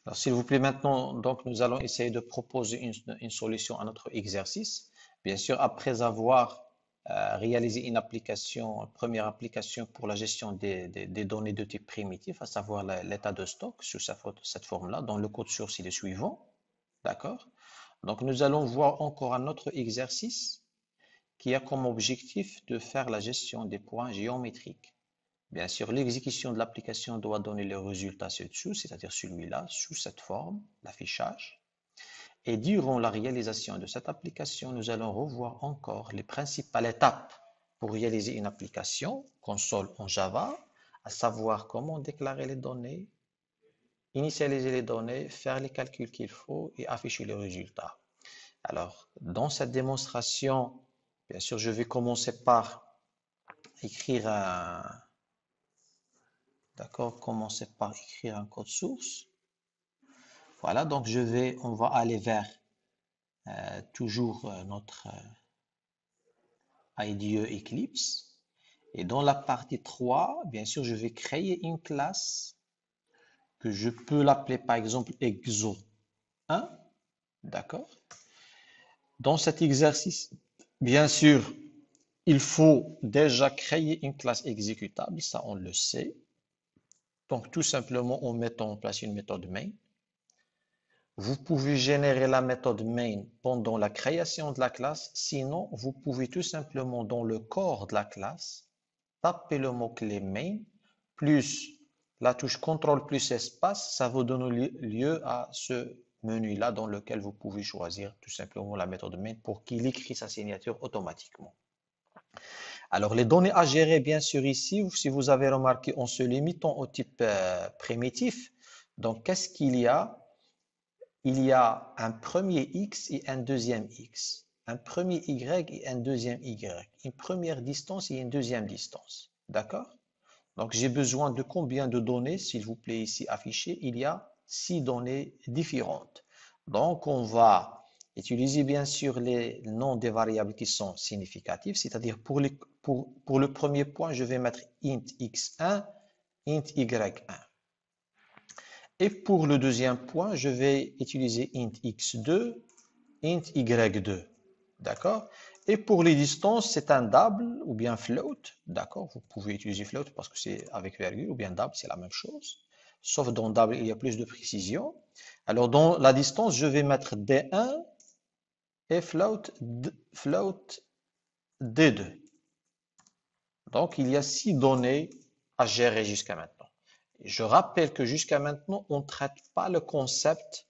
Alors, s'il vous plaît, maintenant, donc, nous allons essayer de proposer une solution à notre exercice. Bien sûr, après avoir réalisé une première application pour la gestion des données de type primitif, à savoir l'état de stock sous cette forme-là, dont le code source est le suivant. D'accord? Donc, nous allons voir encore un autre exercice qui a comme objectif de faire la gestion des points géométriques. Bien sûr, l'exécution de l'application doit donner le résultat ci-dessous, c'est-à-dire celui-là, sous cette forme, l'affichage. Et durant la réalisation de cette application, nous allons revoir encore les principales étapes pour réaliser une application console en Java, à savoir comment déclarer les données, initialiser les données, faire les calculs qu'il faut et afficher le résultat. Alors, dans cette démonstration, bien sûr, je vais commencer par écrire commencer par écrire un code source. Voilà, donc on va aller vers toujours notre IDE Eclipse. Et dans la partie 3, bien sûr, je vais créer une classe que je peux l'appeler par exemple exo1. D'accord? Dans cet exercice, bien sûr, il faut déjà créer une classe exécutable, ça on le sait. Donc tout simplement en mettant en place une méthode main. Vous pouvez générer la méthode main pendant la création de la classe, sinon vous pouvez tout simplement dans le corps de la classe, taper le mot-clé main, plus la touche CTRL plus espace, ça vous donne lieu à ce menu-là dans lequel vous pouvez choisir tout simplement la méthode main pour qu'il écrit sa signature automatiquement. Alors les données à gérer, bien sûr ici, si vous avez remarqué, en se limitant au type primitif, donc qu'est-ce qu'il y a? Il y a un premier X et un deuxième X, un premier Y et un deuxième Y, une première distance et une deuxième distance. D'accord? Donc, j'ai besoin de combien de données, s'il vous plaît, ici affiché? Il y a 6 données différentes. Donc, on va utiliser bien sûr les noms des variables qui sont significatives, c'est-à-dire pour le premier point, je vais mettre int x1, int y1. Et pour le deuxième point, je vais utiliser int x2, int y2. D'accord? Et pour les distances, c'est un double ou bien float. D'accord? Vous pouvez utiliser float parce que c'est avec virgule ou bien double, c'est la même chose. Sauf dans double, il y a plus de précision. Alors, dans la distance, je vais mettre d1 et float d2. Donc, il y a 6 données à gérer jusqu'à maintenant. Je rappelle que jusqu'à maintenant, on ne traite pas le concept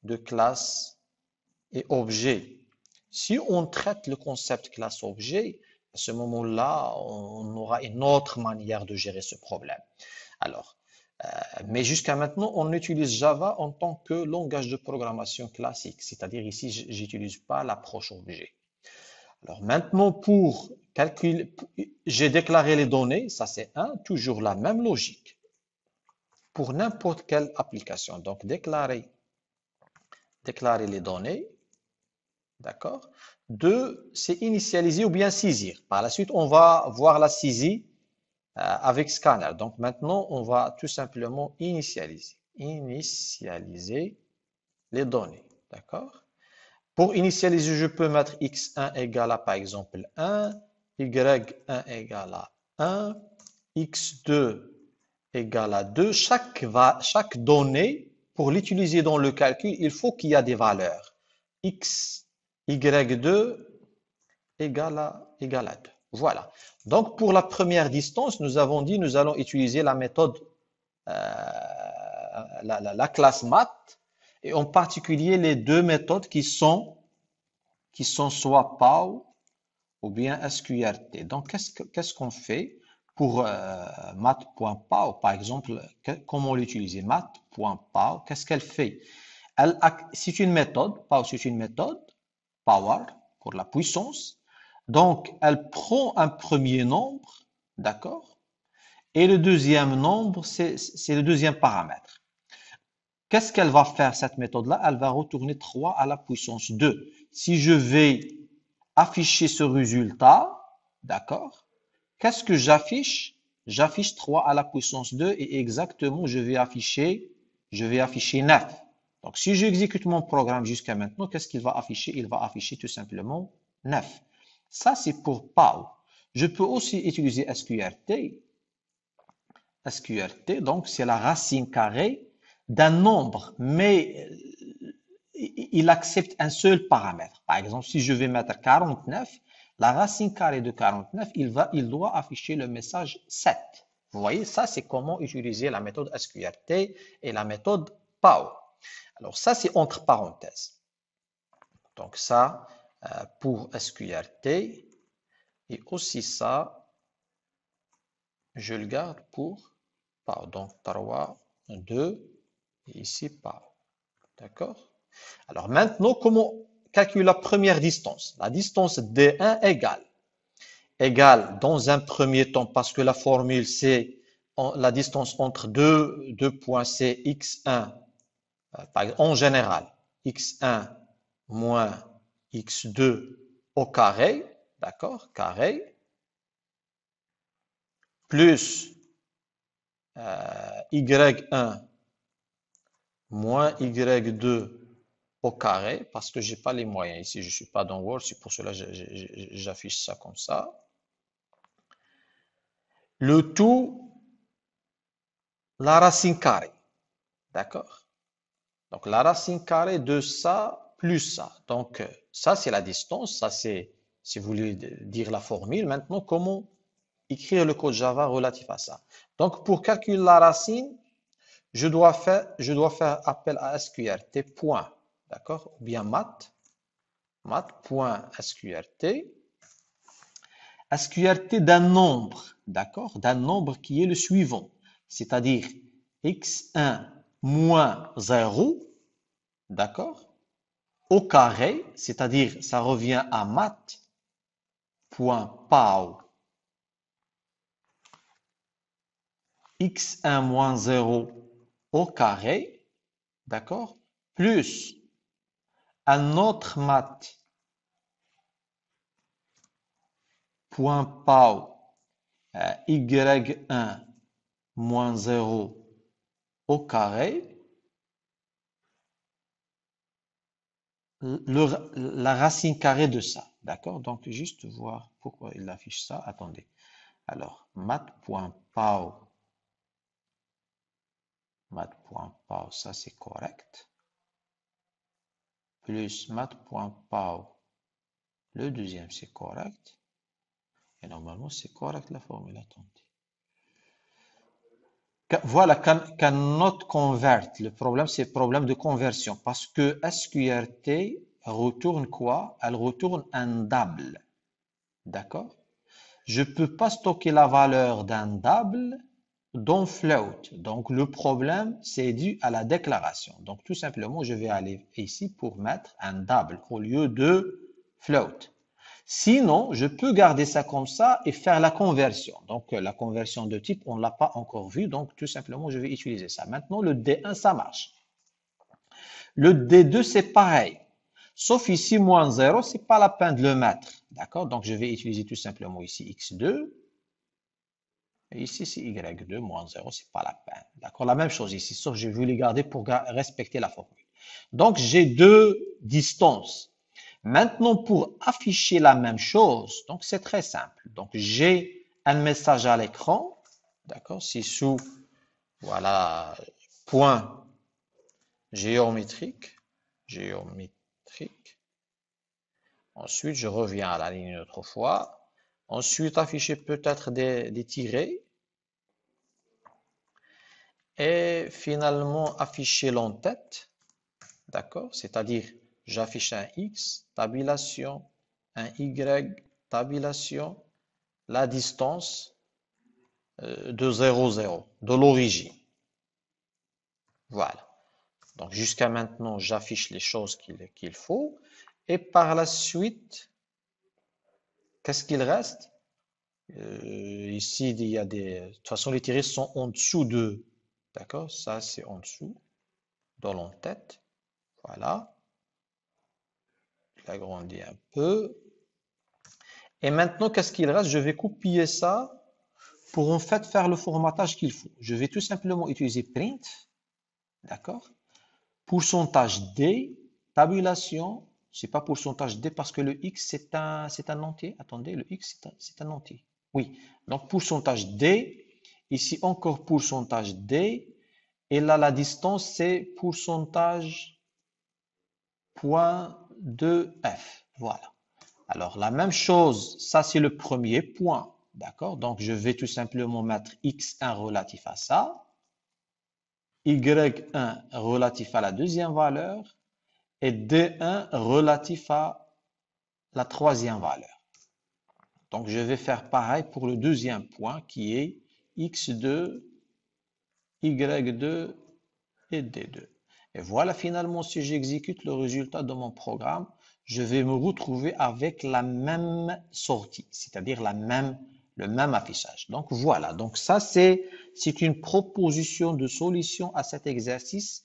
de classe et objet. Si on traite le concept classe-objet, à ce moment-là, on aura une autre manière de gérer ce problème. Alors, mais jusqu'à maintenant, on utilise Java en tant que langage de programmation classique, c'est-à-dire ici, j'utilise pas l'approche objet. Alors maintenant, pour calculer, j'ai déclaré les données, ça c'est toujours la même logique pour n'importe quelle application. Donc déclarer les données, d'accord. 2, c'est initialiser ou bien saisir. Par la suite, on va voir la saisie avec scanner. Donc maintenant, on va tout simplement initialiser les données, d'accord. Pour initialiser, je peux mettre x1 égale à, par exemple, 1, y1 égale à 1, x2 égale à 2. Chaque donnée, pour l'utiliser dans le calcul, il faut qu'il y ait des valeurs. X, y2 égale à 2. Voilà. Donc, pour la première distance, nous avons dit nous allons utiliser la méthode, la classe math, et en particulier les deux méthodes qui sont soit POW ou bien SQRT. Donc, qu'est-ce qu'on fait pour math.pow, par exemple, comment l'utiliser? Math.pow, qu'est-ce qu'elle fait? C'est une méthode, pow c'est une méthode, power pour la puissance. Donc, elle prend un premier nombre, d'accord? Et le deuxième nombre, c'est le deuxième paramètre. Qu'est-ce qu'elle va faire, cette méthode-là? Elle va retourner 3 à la puissance 2. Si je vais afficher ce résultat, d'accord? Qu'est-ce que j'affiche? J'affiche 3 à la puissance 2 et exactement, je vais afficher je vais afficher 9. Donc, si j'exécute mon programme jusqu'à maintenant, qu'est-ce qu'il va afficher? Il va afficher tout simplement 9. Ça, c'est pour POW. Je peux aussi utiliser SQRT. SQRT, donc, c'est la racine carrée d'un nombre, mais il accepte un seul paramètre. Par exemple, si je vais mettre 49, la racine carrée de 49, il doit afficher le message 7. Vous voyez, ça, c'est comment utiliser la méthode SQRT et la méthode POW. Alors, ça, c'est entre parenthèses. Donc, ça, pour SQRT, et aussi ça, je le garde pour POW. Donc, 3, 2, et ici, POW. D'accord? Alors maintenant, comment calculer la première distance? La distance D1 égale dans un premier temps, parce que la formule c'est la distance entre deux points, c'est x1, en général, x1 moins x2 au carré, d'accord, carré, plus y1 moins y2 au carré, parce que j'ai pas les moyens ici, je suis pas dans Word, c'est pour cela que j'affiche ça comme ça. Le tout, la racine carrée, d'accord? Donc la racine carrée de ça plus ça. Donc ça c'est la distance, ça c'est, si vous voulez dire la formule. Maintenant, comment écrire le code Java relatif à ça? Donc pour calculer la racine, je dois faire appel à SQRT point, d'accord? Ou bien math.sqrt, SQRT d'un nombre, d'accord? D'un nombre qui est le suivant, c'est-à-dire x1 moins 0, d'accord? Au carré, c'est-à-dire ça revient à math.pow x1 moins 0 au carré, d'accord? Plus un autre math.pow y1 moins 0 au carré, la racine carrée de ça. D'accord? Donc, juste voir pourquoi il affiche ça. Attendez. Alors, math.pow, ça c'est correct. Plus math.pow, le deuxième c'est correct. Et normalement, c'est correct la formule. Attendez. Voilà, cannot convert. Le problème, c'est le problème de conversion. Parce que SQRT retourne quoi? Elle retourne un double. D'accord? Je ne peux pas stocker la valeur d'un double dans float. Donc, le problème, c'est dû à la déclaration. Donc, tout simplement, je vais aller ici pour mettre un double au lieu de float. Sinon, je peux garder ça comme ça et faire la conversion. Donc, la conversion de type, on ne l'a pas encore vu. Donc, tout simplement, je vais utiliser ça. Maintenant, le D1, ça marche. Le D2, c'est pareil. Sauf ici, moins 0, ce n'est pas la peine de le mettre. D'accord? Donc, je vais utiliser tout simplement ici x2. Et ici, c'est y2 moins 0, ce n'est pas la peine. D'accord? La même chose ici, sauf que je vais les garder pour respecter la formule. Donc, j'ai deux distances. Maintenant, pour afficher la même chose, donc c'est très simple. Donc, j'ai un message à l'écran, d'accord, c'est sous, voilà, point géométrique. Ensuite, je reviens à la ligne une autre fois. Ensuite, afficher peut-être des tirets. Et finalement, afficher l'entête, d'accord, c'est-à-dire j'affiche un X, tabulation, un Y, tabulation, la distance de 0, 0, de l'origine. Voilà. Donc jusqu'à maintenant, j'affiche les choses qu'il faut. Et par la suite, qu'est-ce qu'il reste? Ici, il y a des... De toute façon, les tirés sont en dessous de... D'accord? Ça, c'est en dessous, dans l'entête. Voilà. Je l'agrandis un peu. Et maintenant, qu'est-ce qu'il reste? Je vais copier ça pour en fait faire le formatage qu'il faut. Je vais tout simplement utiliser print, D'accord? Pourcentage D, tabulation, c'est pas pourcentage D parce que le X c'est un entier. Attendez, le X c'est un entier. Oui, donc pourcentage D, ici encore pourcentage D, et là la distance c'est pourcentage point de F. Voilà. Alors la même chose, ça c'est le premier point. D'accord? Donc je vais tout simplement mettre X1 relatif à ça. Y1 relatif à la deuxième valeur et D1 relatif à la troisième valeur. Donc, je vais faire pareil pour le deuxième point qui est X2, Y2 et D2. Et voilà, finalement, si j'exécute le résultat de mon programme, je vais me retrouver avec la même sortie, c'est-à-dire le même affichage. Donc, voilà. Donc, ça, c'est une proposition de solution à cet exercice